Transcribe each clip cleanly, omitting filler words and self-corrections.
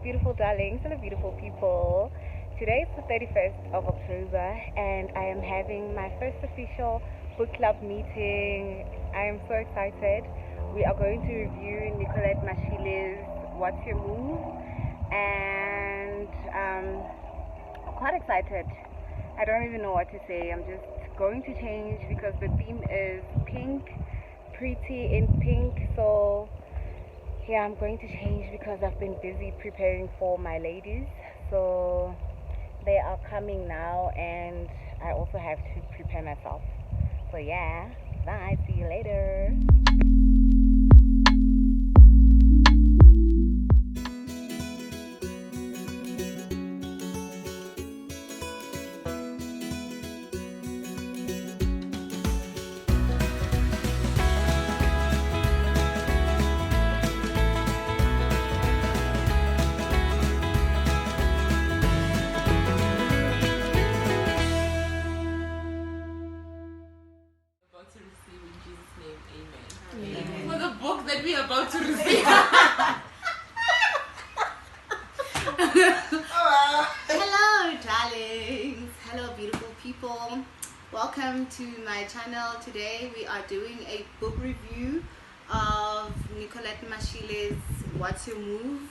beautiful darlings, hello beautiful people. Today is the 31st of October and I am having my first official book club meeting. I am so excited. We are going to review Nicolette Mashile's What's Your Move, and I'm quite excited. I don't even know what to say. I'm just going to change because the theme is pink, pretty in pink. So yeah, I'm going to change because I've been busy preparing for my ladies. So they are coming now and I also have to prepare myself. So yeah, bye, see you later. For the book that we are about to receive. Hello darlings, hello beautiful people, welcome to my channel. Today we are doing a book review of Nicolette Mashile's What's Your Move,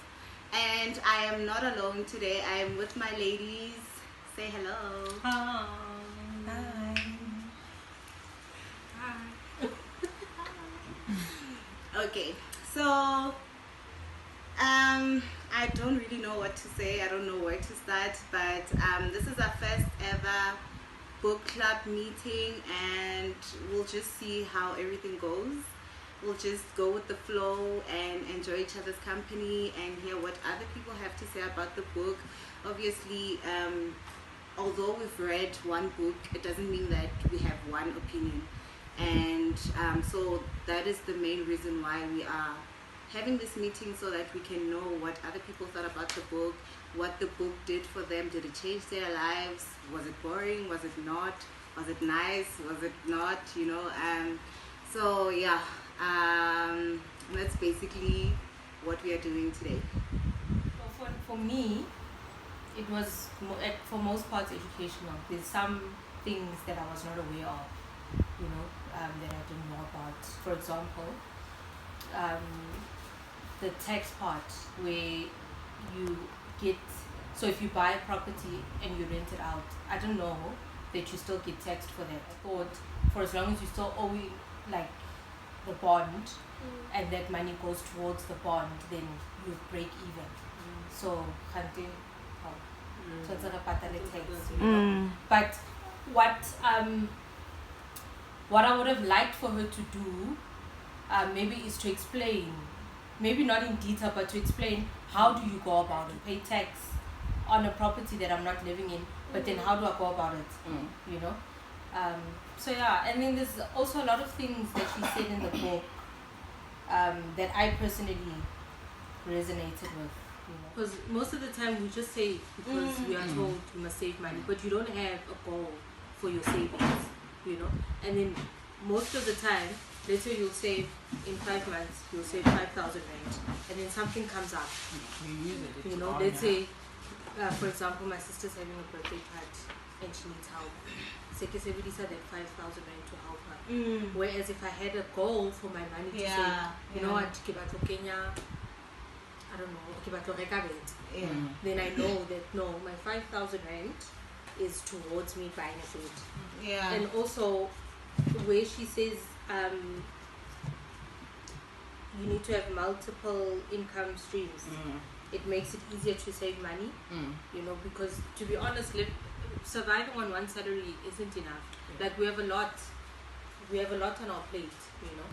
and I am not alone today. I am with my ladies. Say hello. Hi. Okay, so I don't really know what to say. I don't know where to start, but this is our first ever book club meeting and we'll just see how everything goes. We'll just go with the flow and enjoy each other's company and hear what other people have to say about the book. Obviously, although we've read one book, it doesn't mean that we have one opinion. And so that is the main reason why we are having this meeting, so that we can know what other people thought about the book, what the book did for them. Did it change their lives? Was it boring? Was it not? Was it nice? Was it not? You know, so yeah, that's basically what we are doing today. So for me, it was for most parts educational. There's some things that I was not aware of, you know, that I didn't know about. For example, the tax part where you get, so if you buy a property and you rent it out, I don't know that you still get taxed for that. I thought for as long as you still owe like the bond and that money goes towards the bond, then you break even. So so it's like a patale tax, you know? But what I would have liked for her to do maybe is to explain, maybe not in detail, but to explain how do you go about it. Pay tax on a property that I'm not living in, but then how do I go about it, you know? So yeah, and then there's also a lot of things that she said in the book that I personally resonated with. Because most of the time we just say because we are told we must save money, but you don't have a goal for your savings, you know. And then most of the time, let's say you'll save in 5 months, you'll save 5,000 rand, and then something comes up. You know, let's say, for example, my sister's having a birthday party and she needs help. Everybody said that 5,000 rand to help her. Whereas if I had a goal for my money to say, you know what, Kenya, I don't know, then I know that no, my 5,000 rand is towards me buying a food. Yeah. And also where she says you need to have multiple income streams, it makes it easier to save money, you know, because to be honest, surviving on one salary isn't enough. Like we have a lot on our plate, you know,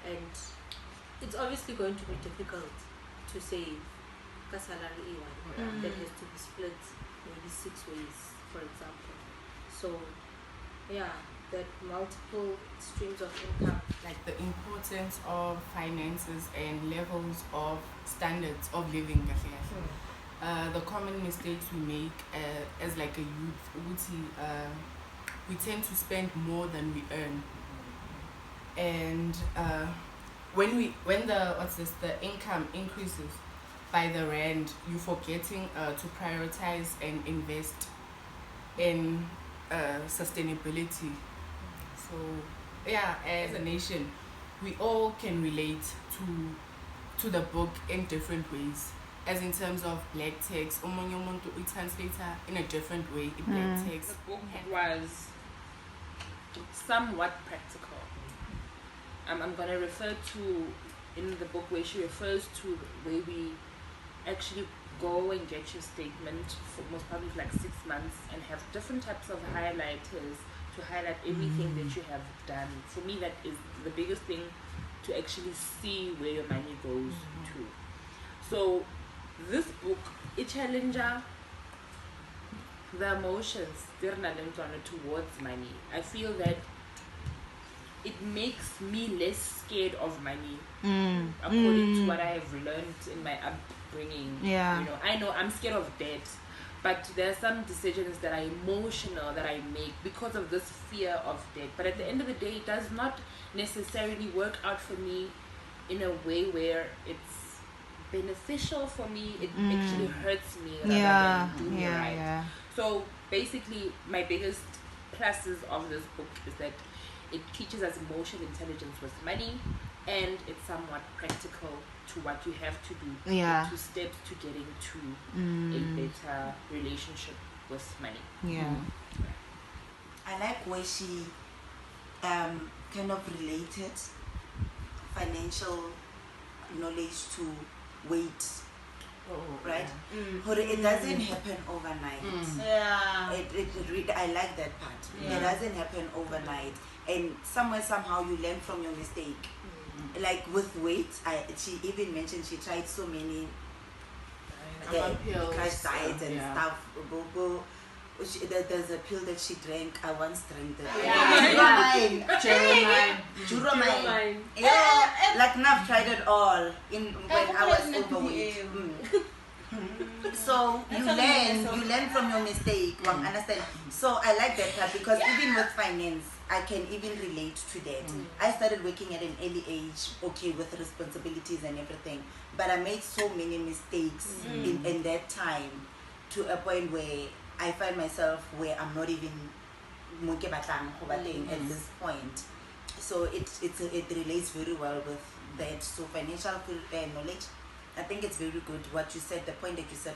and it's obviously going to be difficult to save a salary that has to be split maybe 6 ways, for example. So yeah, that multiple streams of income, like the importance of finances and levels of standards of living. The common mistakes we make as like a youth, we tend to spend more than we earn, and when the income increases, by the rand, you're forgetting to prioritize and invest in sustainability. So yeah, as a nation, we all can relate to the book in different ways. As in terms of black text, omunye umuntu translator in a different way in black text. The book was somewhat practical. I'm going to refer to in the book where she refers to where we actually go and get your statement for most probably like 6 months and have different types of highlighters to highlight everything that you have done. For me, that is the biggest thing, to actually see where your money goes to. So this book, it challenges the emotions towards money. I feel that it makes me less scared of money, according to what I have learned in my upbringing. Yeah. You know, I know I'm scared of debt, but there are some decisions that are emotional that I make because of this fear of debt. But at the end of the day, it does not necessarily work out for me in a way where it's beneficial for me. It actually hurts me rather than do me right. Yeah. So basically, my biggest pluses of this book is that it teaches us emotional intelligence with money, and it's somewhat practical to what you have to do. Yeah. 2 steps to getting to a better relationship with money. Yeah. I like where she kind of related financial knowledge to weight, right? It doesn't happen overnight. Yeah. I like that part. It doesn't happen overnight, and somehow you learn from your mistake. Like with weight, she even mentioned she tried so many crash diets and stuff. There's a pill that she drank. I once drank that. Juromine. Yeah, like I've tried it all when I was overweight. So you learn from your mistake. Understand? So I like that part, because even with finance, I can even relate to that. I started working at an early age, okay, with responsibilities and everything, but I made so many mistakes in that time, to a point where I find myself where I'm not even at this point. So it relates very well with that. So financial knowledge, I think it's very good what you said, the point that you said,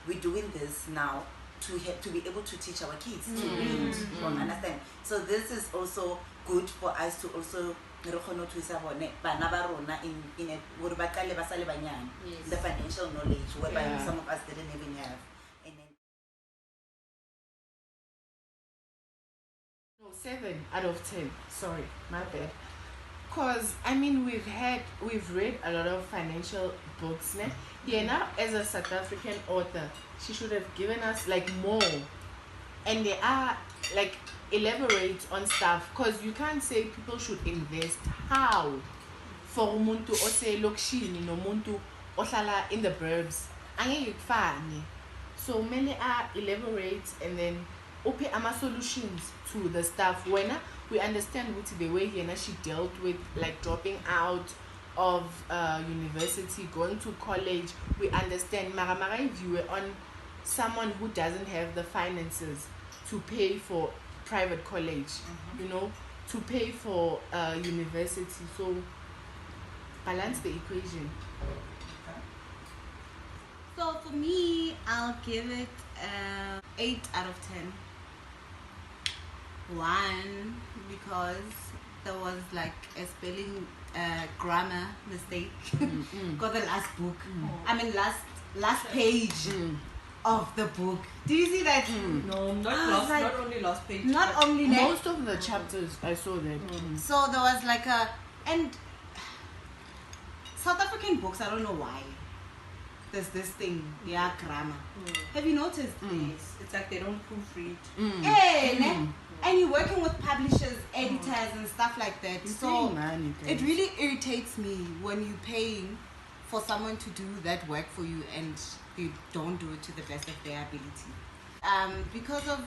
we're doing this now to be able to teach our kids to read, understand. So this is also good for us to also in the financial knowledge, whereby some of us didn't even have. And then 7 out of 10. Sorry, my bad. Cause I mean we've read a lot of financial books, ne? Yeah, now as a South African author, she should have given us like more, and they are like elaborate on stuff. Cause you can't say people should invest. How? For umuntu ose lokshini no muntu ohlala in the burbs, angeke kufane. So many are elaborate, and then open ama solutions to the stuff. When we understand what the way here she dealt with like dropping out of university, going to college, we understand. Mara if you were on someone who doesn't have the finances to pay for private college, you know, to pay for university, so balance the equation. So for me, I'll give it 8 out of 10. 1, because there was like a spelling grammar mistake. Got the last book. I mean last page of the book. Do you see that? No, not only last page. Not only that. Most of the chapters I saw that. So there was like and South African books, I don't know why. There's this thing, grammar. Have you noticed? Yes. It's like they don't proofread. Hey, and you're working with publishers, editors, and stuff like that. So it really irritates me when you're paying for someone to do that work for you and they don't do it to the best of their ability. Because of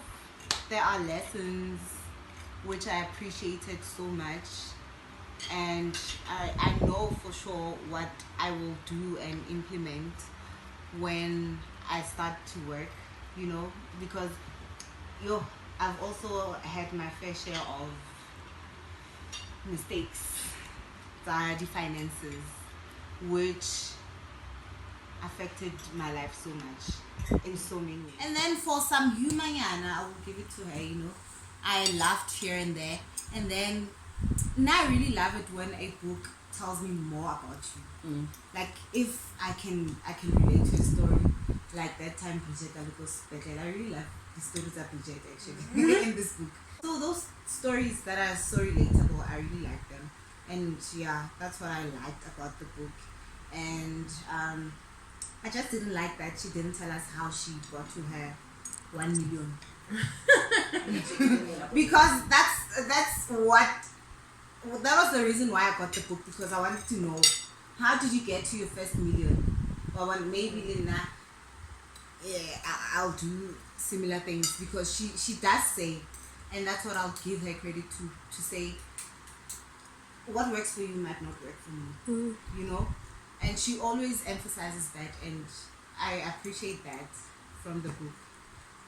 there are lessons which I appreciated so much, and I know for sure what I will do and implement when I start to work, you know, because I've also had my fair share of mistakes, finances, which affected my life so much in so many ways. And then for some humor, I will give it to her, you know. I laughed here and there, and then now I really love it when a book tells me more about you. Like if I can relate to a story, like that time Bridget I really love the stories of Bridget actually in this book. So those stories that are so relatable, I really like them, and yeah, that's what I liked about the book. And I just didn't like that she didn't tell us how she got to her 1 million. Because that was the reason why I got the book, because I wanted to know, how did you get to your first million? Or maybe Lina, I'll do similar things, because she does say, and that's what I'll give her credit to say, what works for you might not work for me, you know. And she always emphasizes that, and I appreciate that from the book.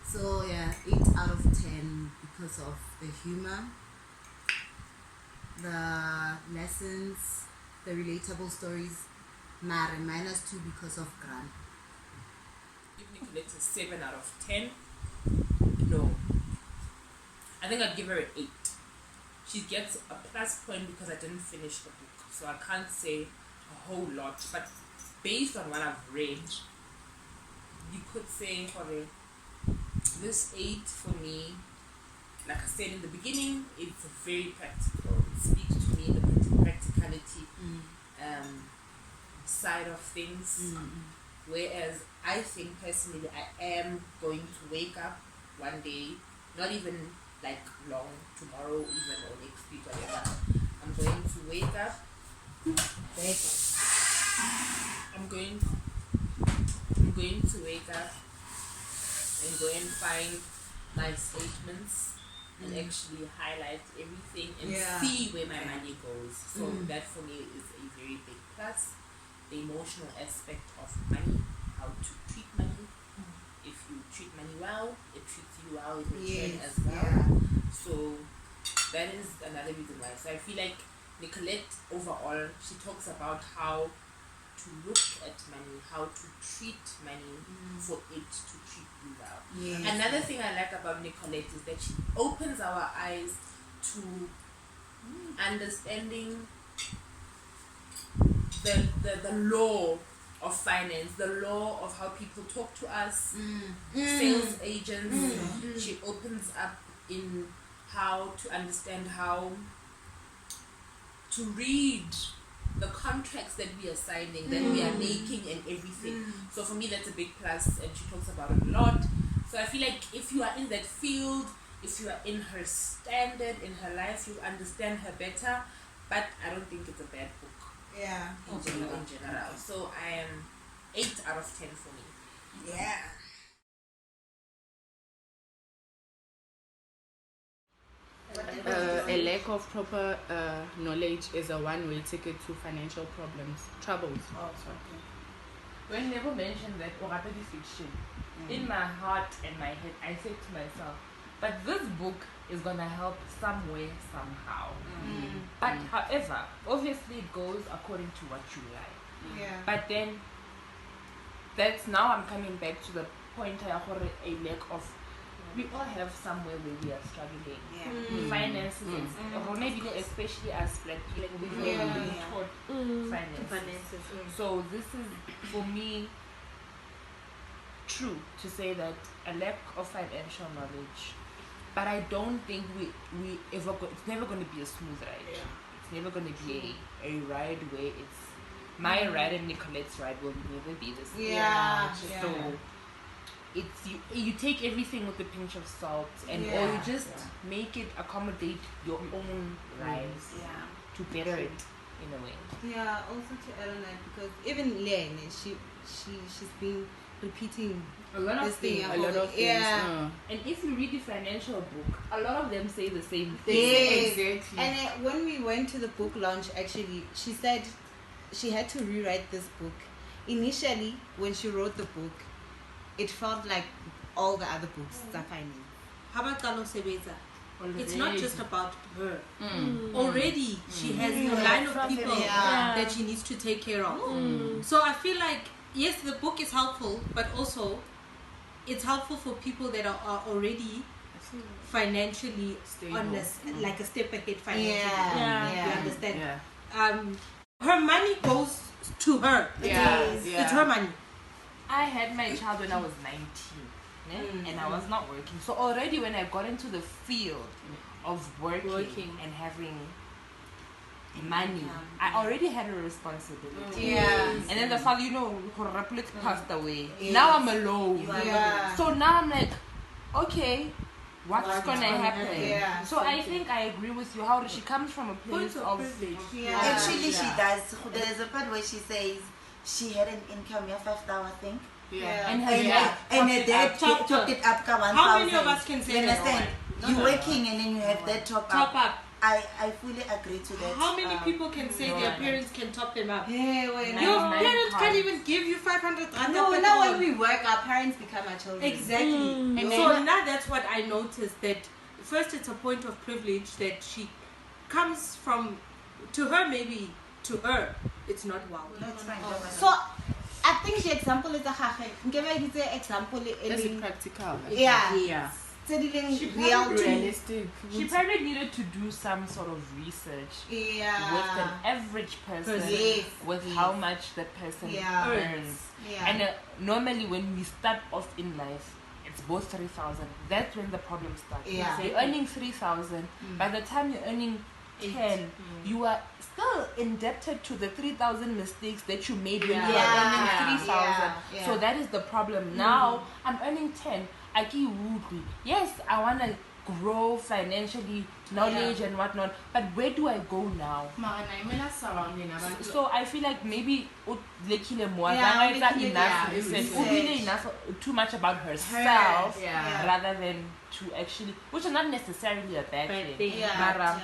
So yeah, 8 out of 10 because of the humor, the lessons, the relatable stories. Mare -2 because of Grant. Give Nicolette a 7 out of 10. No. I think I'd give her an 8. She gets a plus point because I didn't finish the book, so I can't say a whole lot. But based on what I've read, you could say for this 8 for me, like I said in the beginning, it's very practical. It speaks to me the practicality side of things. Whereas I think personally I am going to wake up one day, not even like long, tomorrow even or next week, whatever. I'm going to wake up. I'm going to wake up and go and find my statements and actually highlight everything and see where my money goes. So that for me is a very big plus. The emotional aspect of money, how to treat money. If you treat money well, it treats you well in return as well. So that is another reason why. So I feel like Nicolette overall, she talks about how to look at money, how to treat money for it to treat you well. Another thing I like about Nicolette is that she opens our eyes to understanding the law of finance, the law of how people talk to us, sales agents. She opens up in how to understand how to read the contracts that we are signing, that we are making and everything. So for me that's a big plus, and she talks about it a lot. So I feel like if you are in that field, if you are in her standard, in her life, you understand her better. But I don't think it's a bad book. In general. So I am 8 out of 10 for me. A lack of proper knowledge is a one-way ticket to financial troubles. When Nebo mentioned that Orapedi fiction, in my heart and my head, I said to myself, but this book is going to help somewhere, somehow. But however, obviously it goes according to what you like. But then, that's now I'm coming back to the point a lack of, we all have somewhere where we are struggling. Finances, or maybe especially as Black people, we've never been taught finances. So this is, for me, true to say that a lack of financial knowledge. But I don't think we ever it's never going to be a smooth ride. It's never going to be a ride where it's my ride and Nicolette's ride will never be the same. So it's you take everything with a pinch of salt, and or you just make it accommodate your own lives to better it in a way. Also to add on that, because even Lene, she's been repeating a lot of things. And if you read the financial book, a lot of them say the same thing. Exactly. And when we went to the book launch, actually, she said she had to rewrite this book initially when she wrote the book, it felt like all the other books are finance. Paballo Seipei. It's not Already. just about her. Already, she has a line of people that she needs to take care of. So I feel like, yes, the book is helpful, but also it's helpful for people that are already financially Stable. on like a step ahead financially. Yeah. You understand? Yeah. Her money goes to her. It's her money. I had my child when I was 19, and I was not working. So already when I got into the field of working. And having money, I already had a responsibility. And then the father, Raplet passed away. Now I'm alone. So now I'm like, okay, what's gonna happen? So I think I agree with you. How she comes from a place of privilege. Actually, she does. There's a part where she says she had an income of 5,000, I think. and And her dad topped it up. How many of us can say You that? understand? You're working and then you have that top up. I fully agree to that. How many people can say their parents can top them up? Yeah, when Your Nine parents pounds. can't even give you 500 rand. no, at now all. when we work, our parents become our children. Exactly. And So then- now that's what I noticed, that first it's a point of privilege that she comes from, to her maybe, to her, it's not wow. That's fine. So I think the example is a hahe. Give an example. That's practical. Yeah. Studying real to Realistic. She probably needed to do some sort of research with an average person, Yes. with how much that person Yeah. earns. Yeah. And normally when we start off in life, it's both 3,000. That's when the problem starts. Yeah. So you're earning 3,000. By the time you're earning 10, you are still indebted to the 3,000 mistakes that you made when you were earning 3,000. Yeah. So that is the problem. Now I'm earning 10. I keep woody. Yes, I want to grow financially, knowledge and whatnot, but where do I go now? So I feel like maybe enough too much about herself rather than to actually, which is not necessarily a bad thing. But,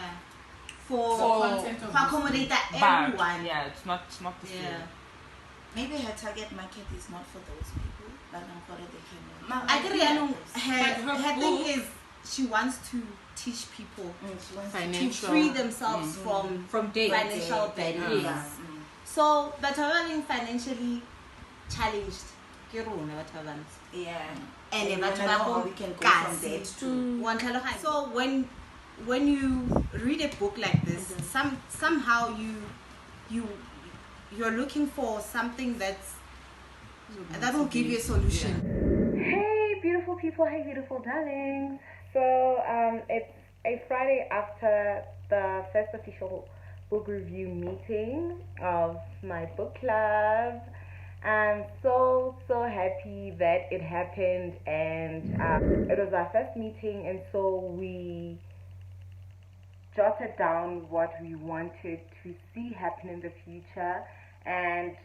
For accommodate everyone. yeah, it's not the same. Maybe her target market is not for those people, but for they can. I think But her thing is she wants to teach people She wants to Financial. free themselves from debt. financial burdens. Yes. So, but having financially challenged, ke rona batho ba bantsho. And we batho wanna ba know go how we can go from kasi. that to Wa ntlhaloganya? So when you read a book like this, somehow you're looking for something that will give you a solution. Hey beautiful people, hey beautiful darlings. So it's a Friday after the first official book review meeting of my book club. I'm so happy that it happened, and it was our first meeting, and so we jotted down what we wanted to see happen in the future, and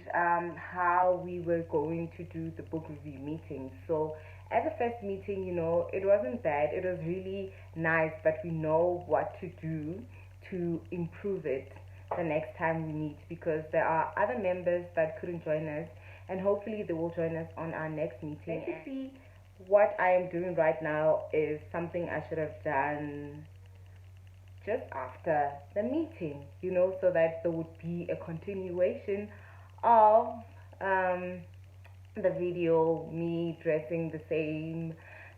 how we were going to do the book review meeting. So at the first meeting, it wasn't bad, it was really nice, but we know what to do to improve it the next time we meet, because there are other members that couldn't join us, and hopefully they will join us on our next meeting. Basically, what I am doing right now is something I should have done just after the meeting, so that there would be a continuation of the video, me dressing the same,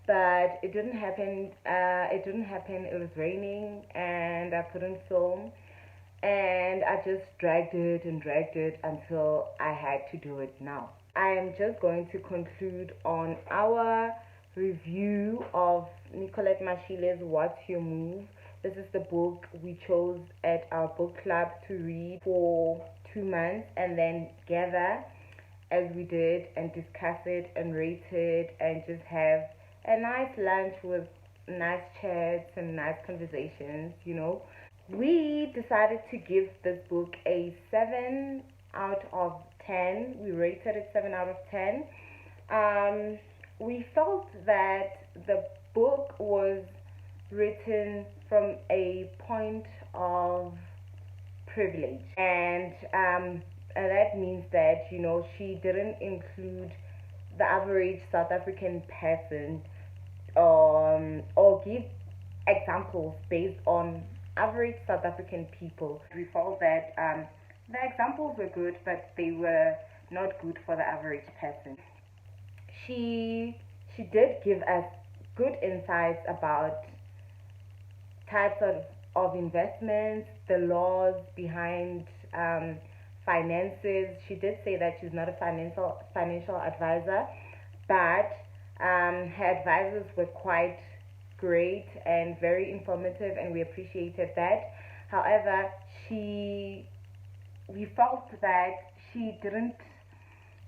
but it didn't happen. It was raining and I couldn't film, and I just dragged it until I had to do it now. I am just going to conclude on our review of Nicolette Mashile's What's Your Move. This is the book we chose at our book club to read for 2 months and then gather as we did and discuss it and rate it and just have a nice lunch with nice chats and nice conversations, We decided to give this book a 7 out of 10. We rated it 7 out of 10. We felt that the book was written from a point of privilege, and that means that, you know, she didn't include the average South African person, or give examples based on average South African people. We felt that the examples were good, but they were not good for the average person. She did give us good insights about types of investments, the laws behind finances. She did say that she's not a financial advisor, but her advisors were quite great and very informative, and we appreciated that. However, we felt that she didn't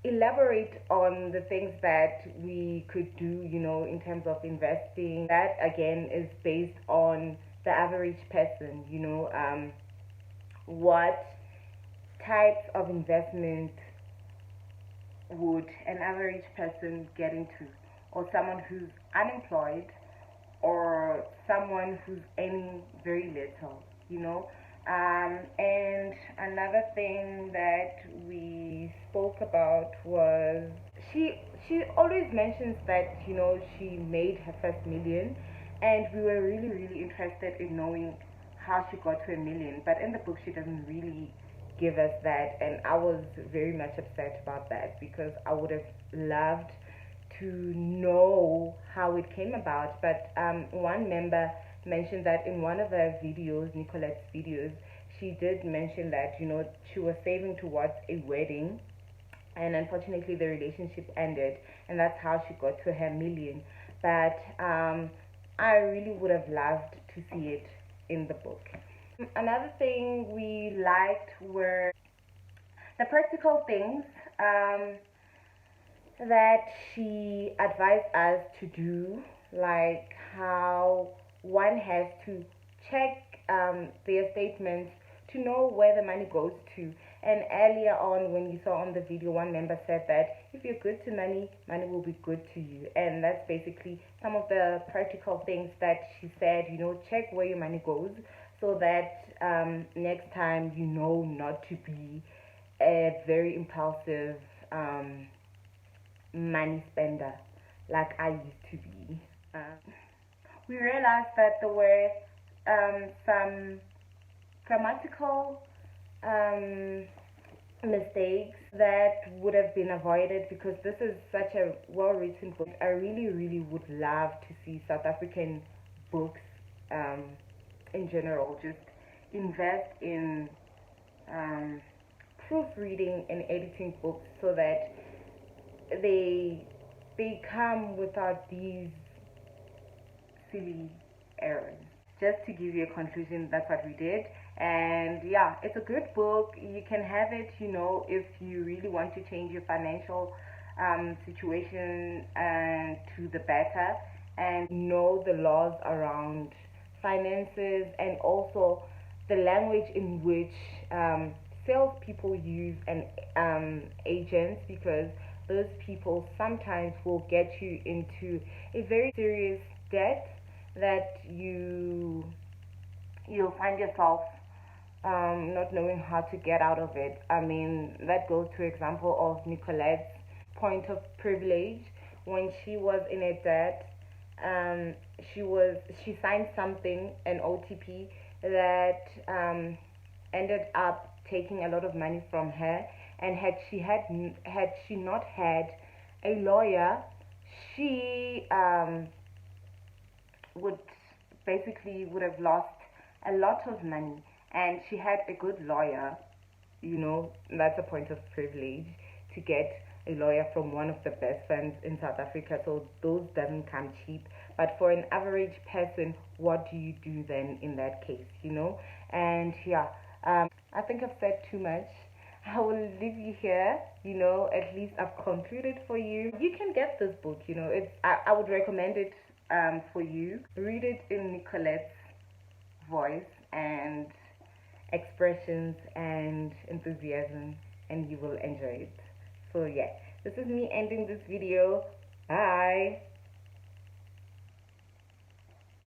elaborate on the things that we could do, you know, in terms of investing. That again is based on the average person, you know, what types of investment would an average person get into, or someone who's unemployed, or someone who's earning very little, you know. And another thing that we spoke about was she always mentions that, you know, she made her first million, and we were really interested in knowing how she got to a million. But in the book, she doesn't really give us that, and I was very much upset about that, because I would have loved to know how it came about. But one member mentioned that in one of her videos, Nicolette's videos, she did mention that, you know, she was saving towards a wedding, and unfortunately the relationship ended, and that's how she got to her million. But I really would have loved to see it in the book. Another thing we liked were the practical things that she advised us to do, like how one has to check their statements to know where the money goes to. And earlier on, when you saw on the video, one member said that if you're good to money, money will be good to you. And that's basically some of the practical things that she said, you know, check where your money goes, so that next time you know not to be a very impulsive money spender like I used to be. We realized that there were some grammatical mistakes that would have been avoided, because this is such a well-written book. I really would love to see South African books in general just invest in proofreading and editing books, so that they come without these silly errors. Just to give you a conclusion, that's what we did. And yeah, it's a good book. You can have it, you know, if you really want to change your financial situation to the better, and know the laws around finances, and also the language in which salespeople use, and agents, because those people sometimes will get you into a very serious debt that you'll find yourself not knowing how to get out of it. I mean, that goes to example of Nicolette's point of privilege. When she was in a debt, she signed something, an OTP, that ended up taking a lot of money from her. And had she not had a lawyer, she would have lost a lot of money. And she had a good lawyer, you know. That's a point of privilege, to get a lawyer from one of the best firms in South Africa. So those doesn't come cheap. But for an average person, what do you do then in that case, you know? And yeah, I think I've said too much. I will leave you here, you know. At least I've concluded for you. You can get this book, you know. I would recommend it for you. Read it in Nicolette's voice and expressions and enthusiasm, and you will enjoy it. So yeah, this is me ending this video. Bye.